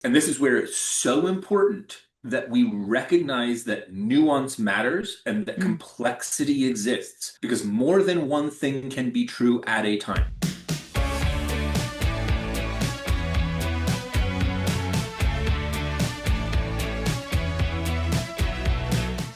And this is where it's so important that we recognize that nuance matters and that complexity exists, because more than one thing can be true at a time.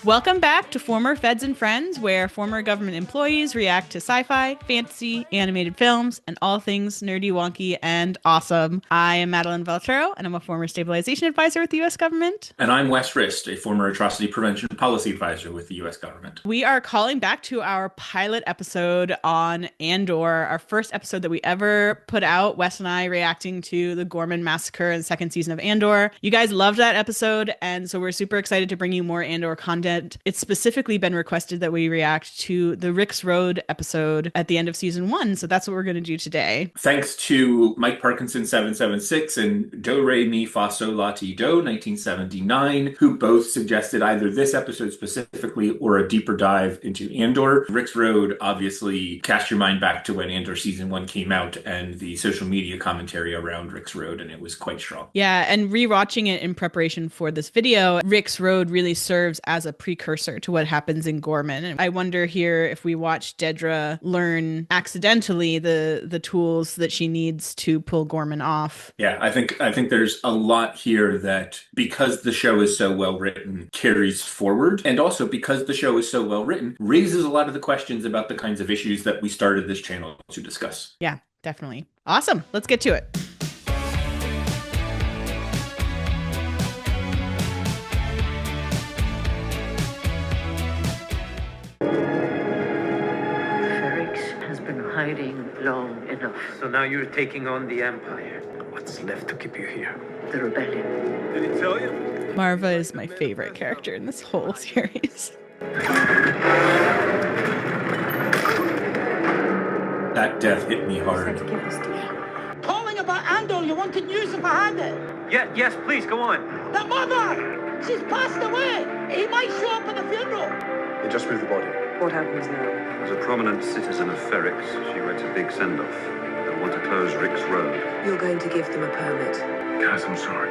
Welcome back to Former Feds and Friends, where former government employees react to sci-fi, fantasy, animated films, and all things nerdy, wonky, and awesome. I am Madeline Velturo, and I'm a former stabilization advisor with the U.S. government. And I'm Wes Rist, a former atrocity prevention policy advisor with the U.S. government. We are calling back to our pilot episode on Andor, our first episode that we ever put out. Wes and I reacting to the Gorman Massacre in the second season of Andor. You guys loved that episode, and so we're super excited to bring you more Andor content. It's specifically been requested that we react to the Rix Road episode at the end of season 1, so that's what we're going to do today. Thanks to Mike Parkinson 776 and Do Re Mi Fa So La Ti Do 1979, who both suggested either this episode specifically or a deeper dive into Andor. Rix Road, obviously, cast your mind back to when Andor season 1 came out and the social media commentary around Rix Road, and it was quite strong. Yeah, and rewatching it in preparation for this video, Rix Road really serves as a precursor to what happens in Gorman. And I wonder here if we watch Dedra learn accidentally the tools that she needs to pull Gorman off. Yeah, I think there's a lot here that, because the show is so well written, carries forward, and also because the show is so well written, raises a lot of the questions about the kinds of issues that we started this channel to discuss. Yeah, definitely. Awesome. Let's get to it. Hiding long enough. So now you're taking on the Empire. What's left to keep you here? The rebellion. Did he tell you? Maarva is my favorite character in this whole series. That death hit me hard. Calling about Andor, you wanted news if I had it. Yes, please, go on. The mother! She's passed away! He might show up at the funeral! They just moved the body. What happens now? As a prominent citizen of Ferrix, she writes a big send-off. They'll want to close Rix Road. You're going to give them a permit. Guys, I'm sorry.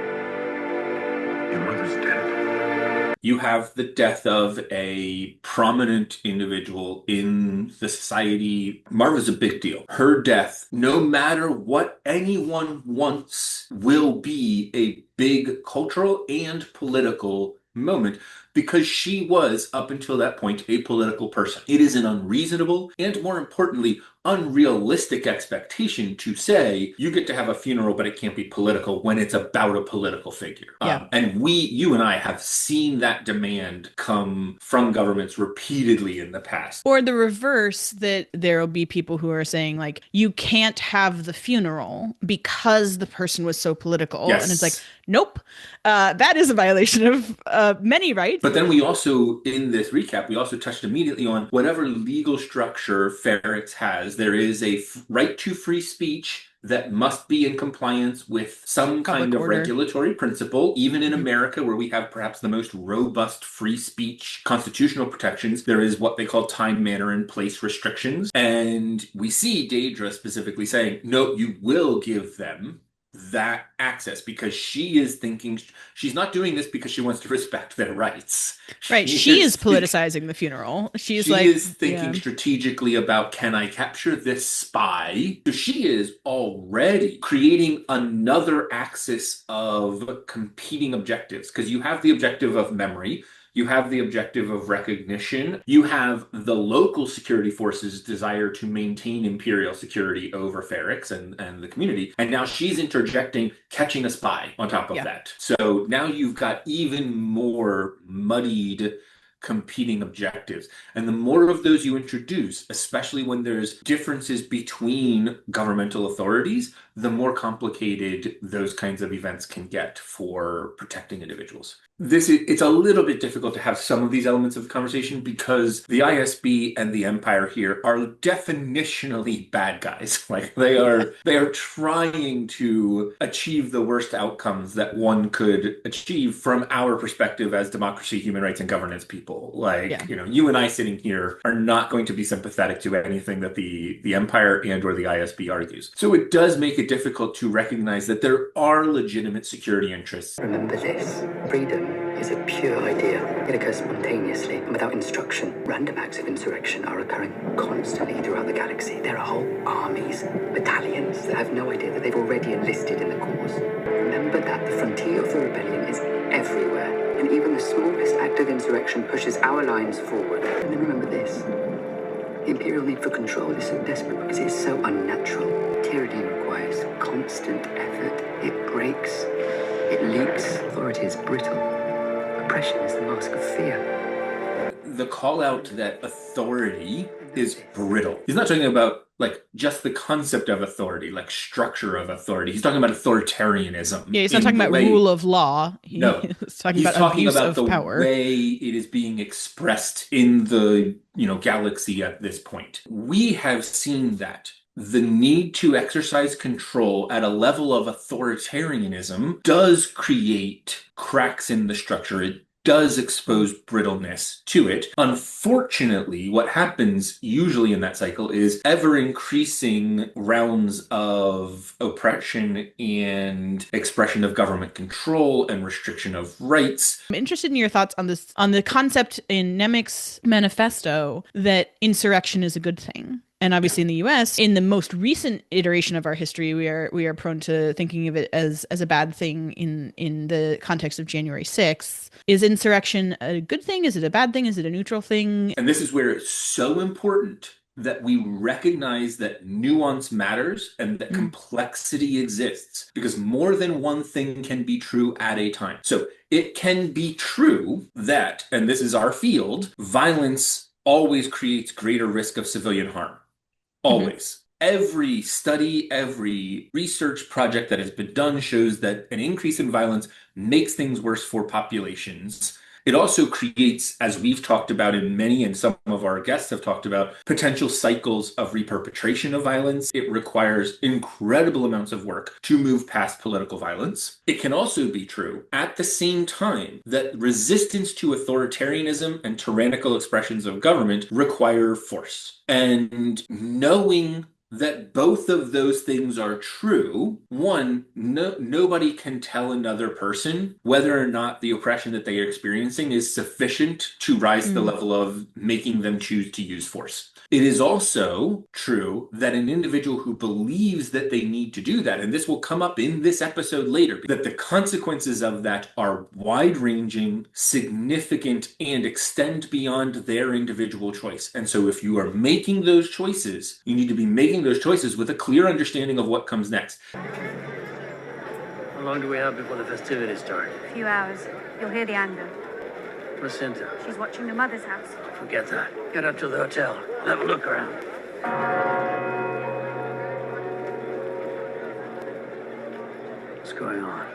Your mother's dead. You have the death of a prominent individual in the society. Maarva's a big deal. Her death, no matter what anyone wants, will be a big cultural and political moment, because she was, up until that point, a political person. It is an unreasonable and, more importantly, unrealistic expectation to say you get to have a funeral, but it can't be political when it's about a political figure. Yeah. And you and I have seen that demand come from governments repeatedly in the past. Or the reverse, that there will be people who are saying, like, you can't have the funeral because the person was so political. Yes. And it's like, nope, that is a violation of many rights. But then we also, in this recap, we also touched immediately on whatever legal structure Ferrix has. There is a right to free speech that must be in compliance with some kind of regulatory principle. Even in America, where we have perhaps the most robust free speech constitutional protections, there is what they call time, manner, and place restrictions. And we see Dedra specifically saying, no, you will give them that access, because she is thinking, she's not doing this because she wants to respect their rights. Right. She is politicizing the funeral. She is thinking strategically about, can I capture this spy? So she is already creating another axis of competing objectives, because you have the objective of memory. You have the objective of recognition. You have the local security forces' desire to maintain imperial security over Ferrix and the community. And now she's interjecting catching a spy on top of that. So now you've got even more muddied competing objectives. And the more of those you introduce, especially when there's differences between governmental authorities, the more complicated those kinds of events can get for protecting individuals. It's a little bit difficult to have some of these elements of the conversation because the ISB and the Empire here are definitionally bad guys. Like they are trying to achieve the worst outcomes that one could achieve from our perspective as democracy, human rights, and governance people. people. Like, Yeah. you and I sitting here are not going to be sympathetic to anything that the Empire and or the ISB argues. So it does make it difficult to recognize that there are legitimate security interests. Remember this. Freedom is a pure idea. It occurs spontaneously and without instruction. Random acts of insurrection are occurring constantly throughout the galaxy. There are whole armies, battalions that have no idea that they've already enlisted in the cause. Remember that the frontier of the rebellion is everywhere, and even the smallest act of insurrection pushes our lines forward. And then remember this. The Imperial need for control is so desperate because it is so unnatural. Tyranny requires constant effort. It breaks. It leaks. Authority is brittle. Oppression is the mask of fear. The call out that authority is brittle. He's not talking about like just the concept of authority, like structure of authority. He's talking about authoritarianism. Yeah, he's not talking about rule of law. He's talking about abuse of the power. way it is being expressed in the galaxy at this point. We have seen that the need to exercise control at a level of authoritarianism does create cracks in the structure. It does expose brittleness to it. Unfortunately, what happens usually in that cycle is ever increasing rounds of oppression and expression of government control and restriction of rights. I'm interested in your thoughts on this, on the concept in Nemec's manifesto that insurrection is a good thing. And obviously in the US, in the most recent iteration of our history, we are prone to thinking of it as a bad thing in the context of January 6th. Is insurrection a good thing? Is it a bad thing? Is it a neutral thing? And this is where it's so important that we recognize that nuance matters and that complexity exists, because more than one thing can be true at a time. So it can be true that, and this is our field, violence always creates greater risk of civilian harm. Always. Every study, every research project that has been done shows that an increase in violence makes things worse for populations. It also creates, as we've talked about in many, and some of our guests have talked about, potential cycles of reperpetration of violence. It requires incredible amounts of work to move past political violence. It can also be true at the same time that resistance to authoritarianism and tyrannical expressions of government require force. And knowing that both of those things are true, one, nobody can tell another person whether or not the oppression that they are experiencing is sufficient to rise to the level of making them choose to use force. It is also true that an individual who believes that they need to do that, and this will come up in this episode later, that the consequences of that are wide-ranging, significant, and extend beyond their individual choice. And so if you are making those choices, you need to be making those choices with a clear understanding of what comes next. How long do we have before the festivities start? A few hours. You'll hear the Andor. Placenta. She's watching the mother's house. Forget that. Get up to the hotel. Have a look around. What's going on?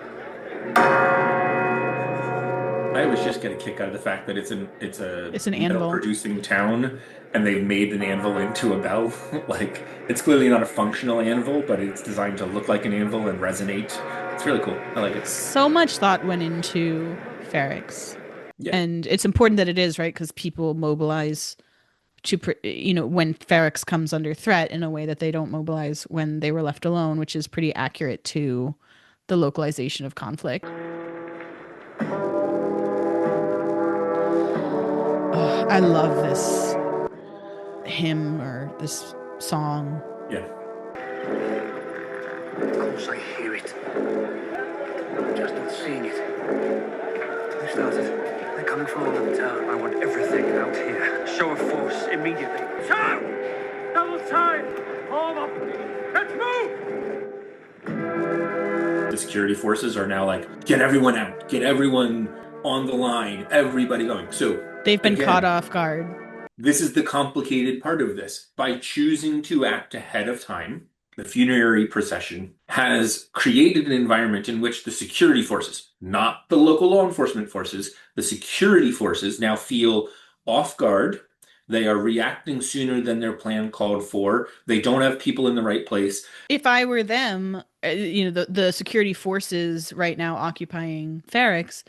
I was just get a kick out of the fact that it's an anvil producing town, and they've made an anvil into a bell. Like, it's clearly not a functional anvil, but it's designed to look like an anvil and resonate. It's really cool. I like it. So much thought went into Ferrix. Yeah. And it's important that it is, right? Because people mobilize to, when Ferrix comes under threat in a way that they don't mobilize when they were left alone, which is pretty accurate to the localization of conflict. Oh, I love this hymn or this song. Yeah. Of course I hear it. I'm just not seeing it. They started. They're coming from all over the town. I want everything out here. Show of force immediately. Shout! Double time! Form up! Let's move! The security forces are now like, get everyone out. Get everyone on the line. Everybody going. So they've been caught off guard. This is the complicated part of this. By choosing to act ahead of time, the funerary procession has created an environment in which the security forces, not the local law enforcement forces, the security forces now feel off guard. They are reacting sooner than their plan called for. They don't have people in the right place. If I were them, the security forces right now occupying Ferrix,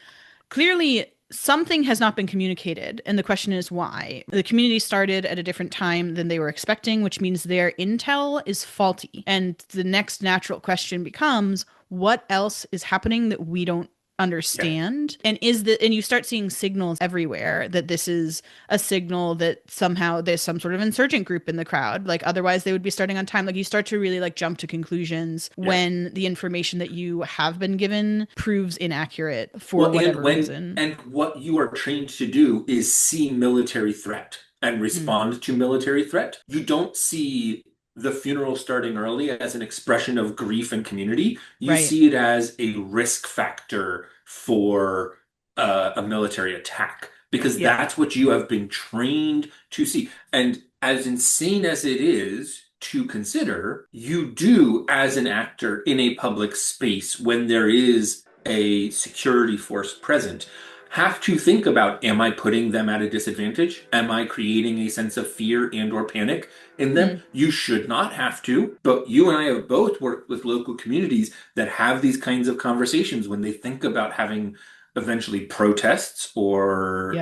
clearly something has not been communicated, and the question is why. The community started at a different time than they were expecting, which means their intel is faulty. And the next natural question becomes, what else is happening that we don't understand? And you start seeing signals everywhere that this is a signal that somehow there's some sort of insurgent group in the crowd. Like, otherwise they would be starting on time. Like, you start to really like jump to conclusions when the information that you have been given proves inaccurate for whatever reason. And what you are trained to do is see military threat and respond to military threat. You don't see the funeral starting early as an expression of grief and community. You see it as a risk factor for a military attack, because that's what you have been trained to see. And as insane as it is to consider, you do, as an actor in a public space, when there is a security force present, have to think about, am I putting them at a disadvantage? Am I creating a sense of fear and or panic in them? You should not have to, but you and I have both worked with local communities that have these kinds of conversations when they think about having eventually protests or,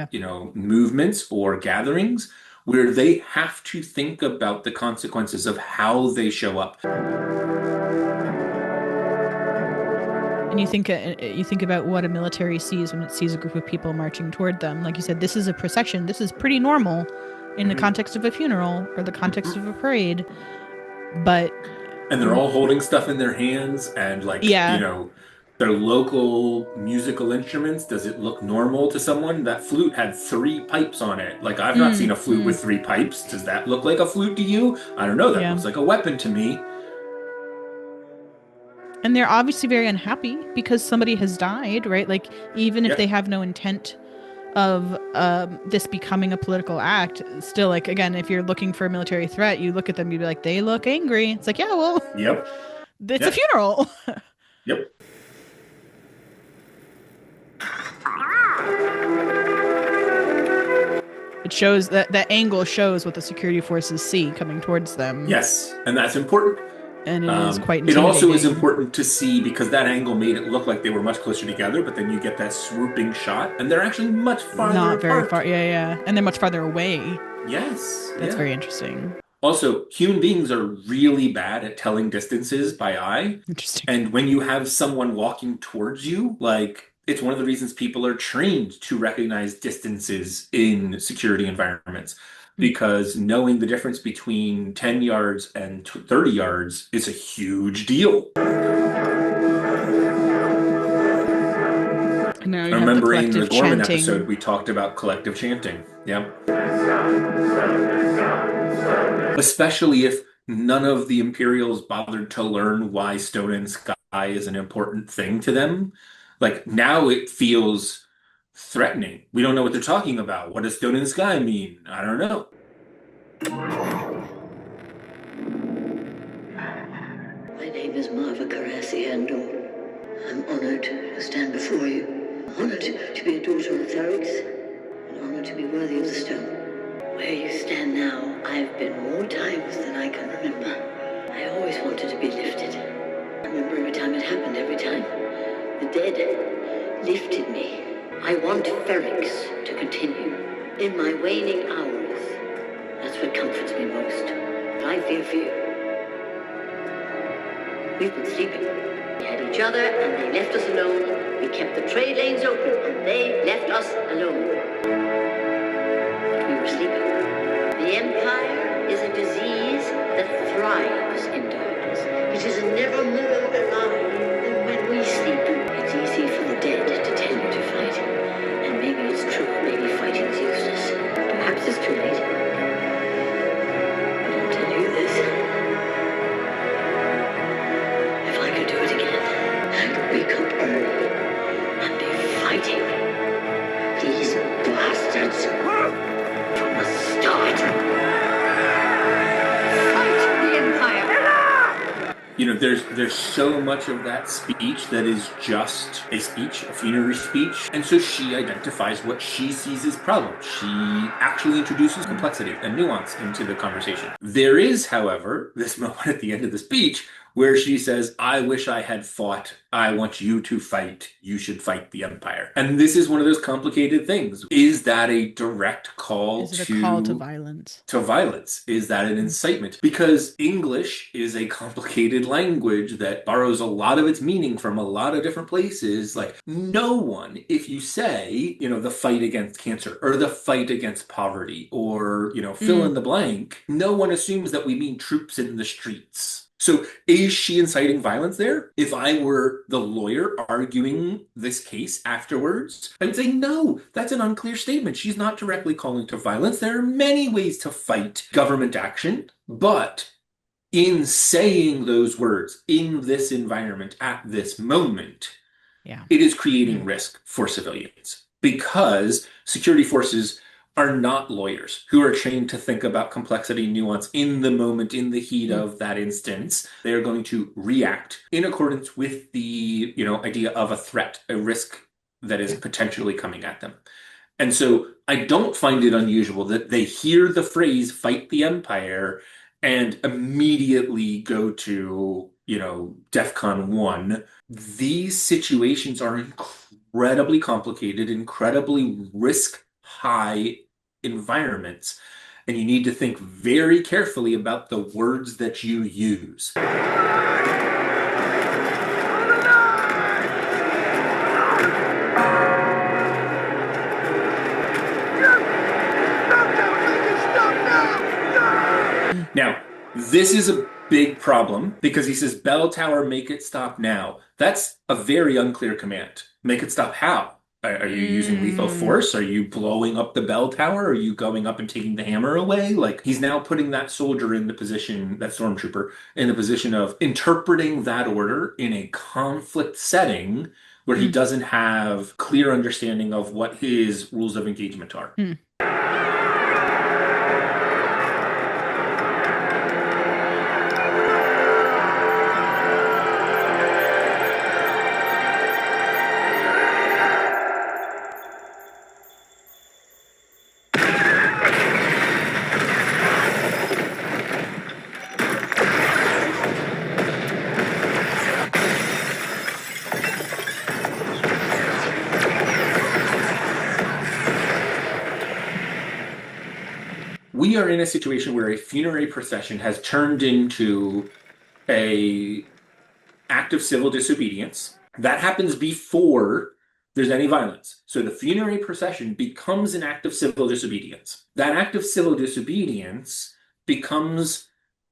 movements or gatherings, where they have to think about the consequences of how they show up. And you think about what a military sees when it sees a group of people marching toward them. Like you said, this is a procession. This is pretty normal in the context of a funeral or the context of a parade. But and they're all holding stuff in their hands and their local musical instruments. Does it look normal to someone? That flute had 3 pipes on it. Like, I've not seen a flute with 3 pipes. Does that look like a flute to you? I don't know. That looks like a weapon to me. And they're obviously very unhappy because somebody has died, right? Like, even if they have no intent of this becoming a political act, still, like, again, if you're looking for a military threat, you look at them, you'd be like, they look angry. It's like, it's a funeral. It shows that angle shows what the security forces see coming towards them. Yes, and that's important. And it is quite intimidating. It also is important to see, because that angle made it look like they were much closer together, but then you get that swooping shot, and they're actually much farther Not very apart. far, and they're much farther away. Yes. That's very interesting. Also, human beings are really bad at telling distances by eye. Interesting. And when you have someone walking towards you, like, it's one of the reasons people are trained to recognize distances in security environments. Because knowing the difference between 10 yards and 30 yards is a huge deal. Now I remember in the Gorman episode, we talked about collective chanting. Especially if none of the Imperials bothered to learn why stone and sky is an important thing to them. Like, now it feels threatening. We don't know what they're talking about. What does stone in the sky mean? I don't know. My name is Maarva Andor. I'm honored to stand before you. Honored to be a daughter of Ferrix. And honored to be worthy of the stone. Where you stand now, I've been more times than I can remember. I always wanted to be lifted. I remember every time it happened, every time. The dead lifted me. I want Ferrix to continue. In my waning hours, that's what comforts me most. But I fear for you. We've been sleeping. We had each other and they left us alone. We kept the trade lanes open and they left us alone. But we were sleeping. The Empire is a disease that thrives in darkness. It is never more alive than when we sleep. It's easy for the dead to tend to fight. And maybe it's true, maybe fighting is useless. Perhaps it's too late. But I'll tell you this. If I could do it again, I'd wake up early and be fighting these bastards from the start. Fight the Empire! There's so much of that speech that is just a speech, a funerary speech. And so she identifies what she sees as problems. She actually introduces complexity and nuance into the conversation. There is, however, this moment at the end of the speech where she says, I wish I had fought. I want you to fight. You should fight the Empire. And this is one of those complicated things. Is that a direct call Is it a call to violence? To violence? Is that an incitement? Because English is a complicated language that borrows a lot of its meaning from a lot of different places. Like, no one, if you say, the fight against cancer or the fight against poverty or, fill in the blank, no one assumes that we mean troops in the streets. So is she inciting violence there? If I were the lawyer arguing this case afterwards, I would say, no, that's an unclear statement. She's not directly calling to violence. There are many ways to fight government action, but in saying those words in this environment at this moment, it is creating risk for civilians because security forces are not lawyers who are trained to think about complexity and nuance in the moment, in the heat of that instance. They are going to react in accordance with the, idea of a threat, a risk that is potentially coming at them. And so I don't find it unusual that they hear the phrase fight the Empire and immediately go to, DEFCON 1. These situations are incredibly complicated, incredibly risk high environments, and you need to think very carefully about the words that you use. Now, this is a big problem because he says, Bell Tower, make it stop now. That's a very unclear command. Make it stop how? Are you using lethal force? Are you blowing up the bell tower? Are you going up and taking the hammer away? Like, he's now putting that soldier in the position, that stormtrooper, in the position of interpreting that order in a conflict setting where he doesn't have clear understanding of what his rules of engagement are. We are in a situation where a funerary procession has turned into an act of civil disobedience. That happens before there's any violence. So the funerary procession becomes an act of civil disobedience. That act of civil disobedience becomes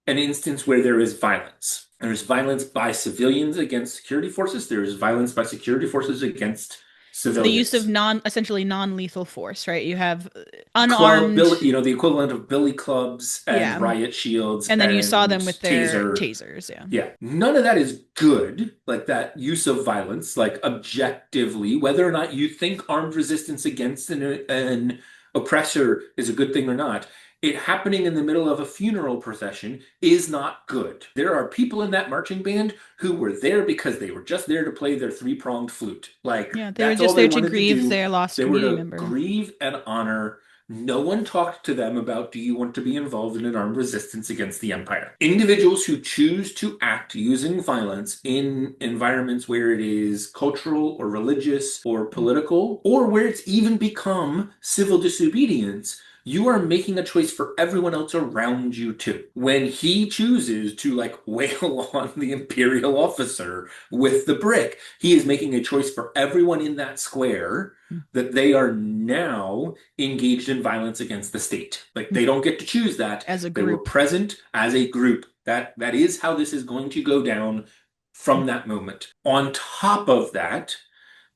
an instance where there is violence. There's violence by civilians against security forces. There is violence by security forces against civilians. The use of essentially non-lethal force, right? You have unarmed, the equivalent of billy clubs and riot shields, and then you saw them with their tasers. Yeah, none of that is good. Like that use of violence, like objectively, whether or not you think armed resistance against an oppressor is a good thing or not, it happening in the middle of a funeral procession is not good. There are people in that marching band who were there because they were just there to play their three-pronged flute. Like, they were just there to grieve their lost community member. Grieve and honor. No one talked to them about, do you want to be involved in an armed resistance against the Empire? Individuals who choose to act using violence in environments where it is cultural or religious or political, or where it's even become civil disobedience, you are making a choice for everyone else around you too. When he chooses to wail on the Imperial officer with the brick, he is making a choice for everyone in that square that they are now engaged in violence against the state. Like, they don't get to choose that. As a group. They were present as a group. That is how this is going to go down from that moment. On top of that,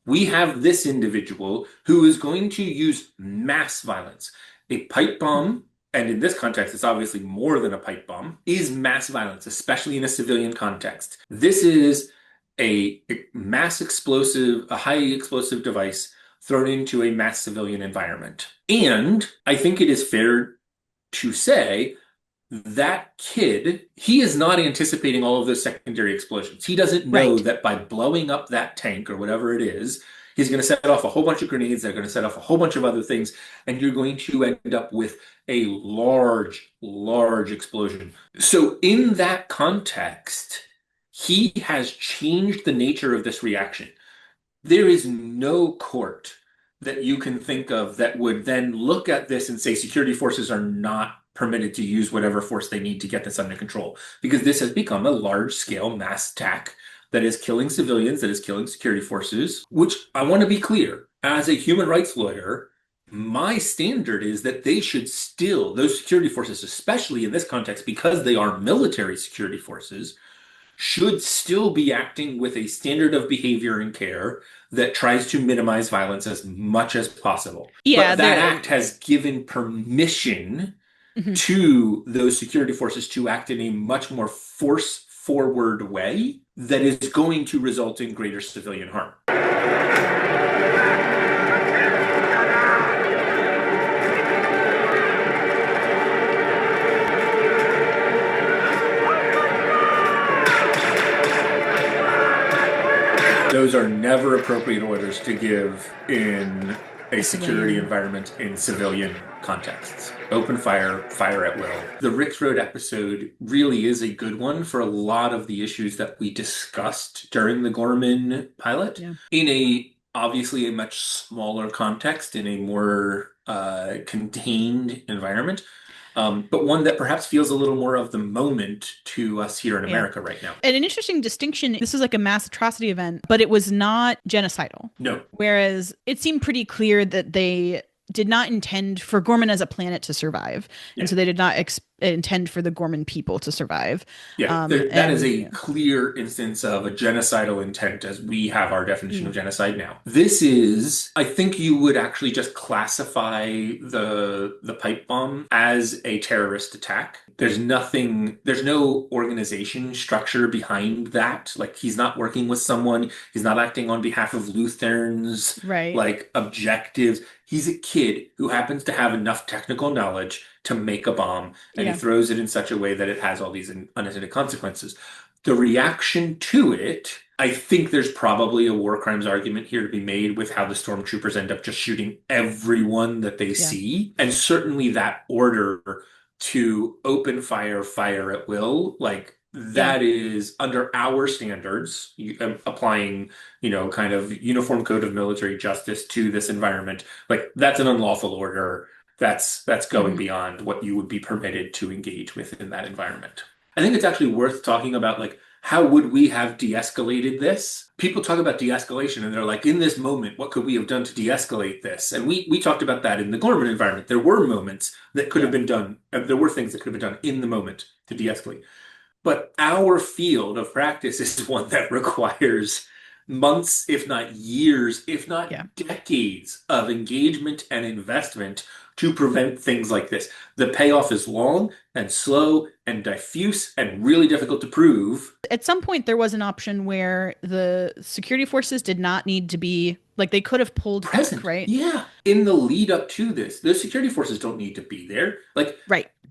we have this individual who is going to use mass violence. A pipe bomb, and in this context, it's obviously more than a pipe bomb, is mass violence, especially in a civilian context. This is a mass explosive, a highly explosive device thrown into a mass civilian environment. And I think it is fair to say that kid, he is not anticipating all of those secondary explosions. He doesn't know that by blowing up that tank or whatever it is, he's going to set off a whole bunch of grenades. They're going to set off a whole bunch of other things. And you're going to end up with a large, large explosion. So in that context, he has changed the nature of this reaction. There is no court that you can think of that would then look at this and say security forces are not permitted to use whatever force they need to get this under control, because this has become a large-scale mass attack that is killing civilians, that is killing security forces, which I want to be clear, as a human rights lawyer, my standard is that they should still, those security forces, especially in this context, because they are military security forces, should still be acting with a standard of behavior and care that tries to minimize violence as much as possible. Yeah, but that act has given permission to those security forces to act in a much more force-forward way that is going to result in greater civilian harm. Those are never appropriate orders to give in a security environment in civilian contexts. Open fire, fire at will. The Rix Road episode really is a good one for a lot of the issues that we discussed during the Gorman pilot in obviously a much smaller context, in a more contained environment. But one that perhaps feels a little more of the moment to us here in America right now. And an interesting distinction, this is like a mass atrocity event, but it was not genocidal. No. Whereas it seemed pretty clear that they did not intend for Gorman as a planet to survive. And so they did not intend for the Gorman people to survive. Yeah, that is a clear instance of a genocidal intent as we have our definition of genocide now. This is, I think you would actually just classify the pipe bomb as a terrorist attack. There's no organization structure behind that. Like, he's not working with someone. He's not acting on behalf of Lutherans, like objectives. He's a kid who happens to have enough technical knowledge to make a bomb, and he throws it in such a way that it has all these unintended consequences. The reaction to it, I think there's probably a war crimes argument here to be made with how the stormtroopers end up just shooting everyone that they see. And certainly that order to open fire, fire at will, like that is under our standards, applying, kind of uniform code of military justice to this environment. Like, that's an unlawful order. That's going beyond what you would be permitted to engage with in that environment. I think it's actually worth talking about, like, how would we have de-escalated this? People talk about de-escalation and they're like, in this moment, what could we have done to de-escalate this? And we talked about that in the Gorman environment. There were moments that could have been done. There were things that could have been done in the moment to de-escalate. But our field of practice is one that requires months, if not years, if not decades of engagement and investment to prevent things like this. The payoff is long and slow and diffuse and really difficult to prove. At some point, there was an option where the security forces did not need to be, like, they could have pulled present, back, right? Yeah. In the lead up to this, those security forces don't need to be there. Like,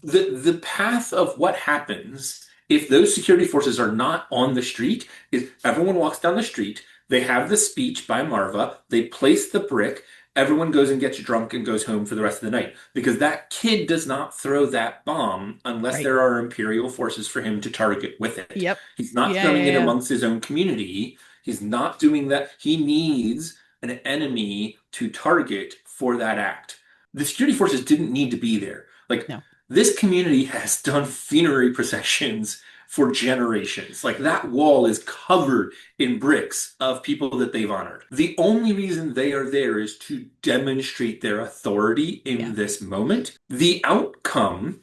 the path of what happens if those security forces are not on the street is everyone walks down the street, they have the speech by Maarva, they place the brick, everyone goes and gets drunk and goes home for the rest of the night. Because that kid does not throw that bomb unless there are Imperial forces for him to target with it. He's not throwing it amongst his own community. He's not doing that. He needs an enemy to target for that act. The security forces didn't need to be there. Like, this community has done funerary processions for generations. Like, that wall is covered in bricks of people that they've honored. The only reason they are there is to demonstrate their authority in this moment. The outcome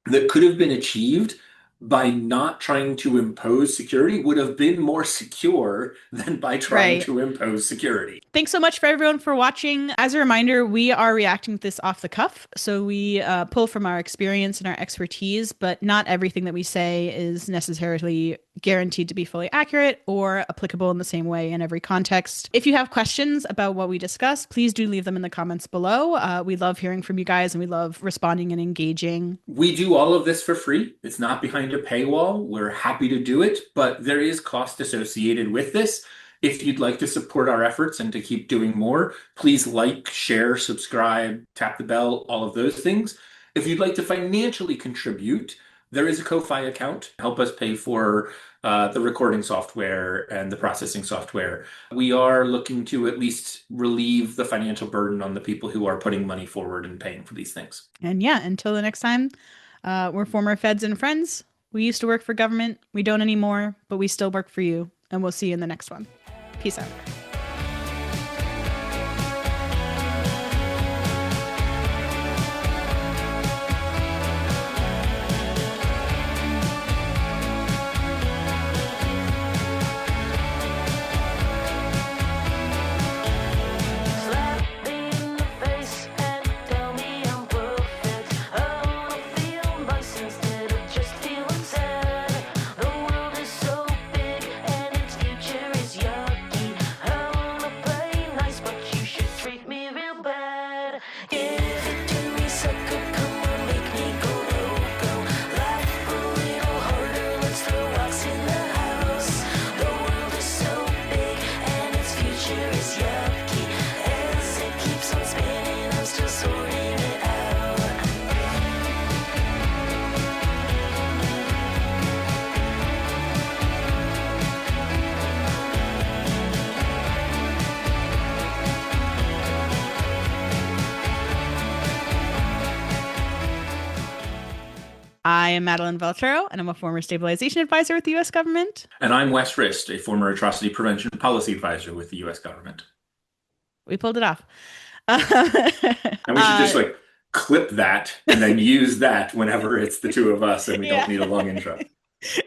that could have been achieved by not trying to impose security would have been more secure than by trying to impose security. Thanks so much for everyone for watching. As a reminder, we are reacting to this off the cuff. So we pull from our experience and our expertise, but not everything that we say is necessarily guaranteed to be fully accurate or applicable in the same way in every context. If you have questions about what we discussed, please do leave them in the comments below. We love hearing from you guys and we love responding and engaging. We do all of this for free. It's not behind a paywall. We're happy to do it, but there is cost associated with this. If you'd like to support our efforts and to keep doing more, please like, share, subscribe, tap the bell, all of those things. If you'd like to financially contribute, There is a Ko-Fi account. Help us pay for the recording software and the processing software. We are looking to at least relieve the financial burden on the people who are putting money forward and paying for these things. And yeah, until the next time, we're former feds and friends. We used to work for government. We don't anymore, but we still work for you. And we'll see you in the next one. Peace out. I am Madeline Velturo, and I'm a former stabilization advisor with the U.S. government. And I'm Wes Rist, a former atrocity prevention policy advisor with the U.S. government. We pulled it off. And we should just clip that and then use that whenever it's the two of us and we don't need a long intro.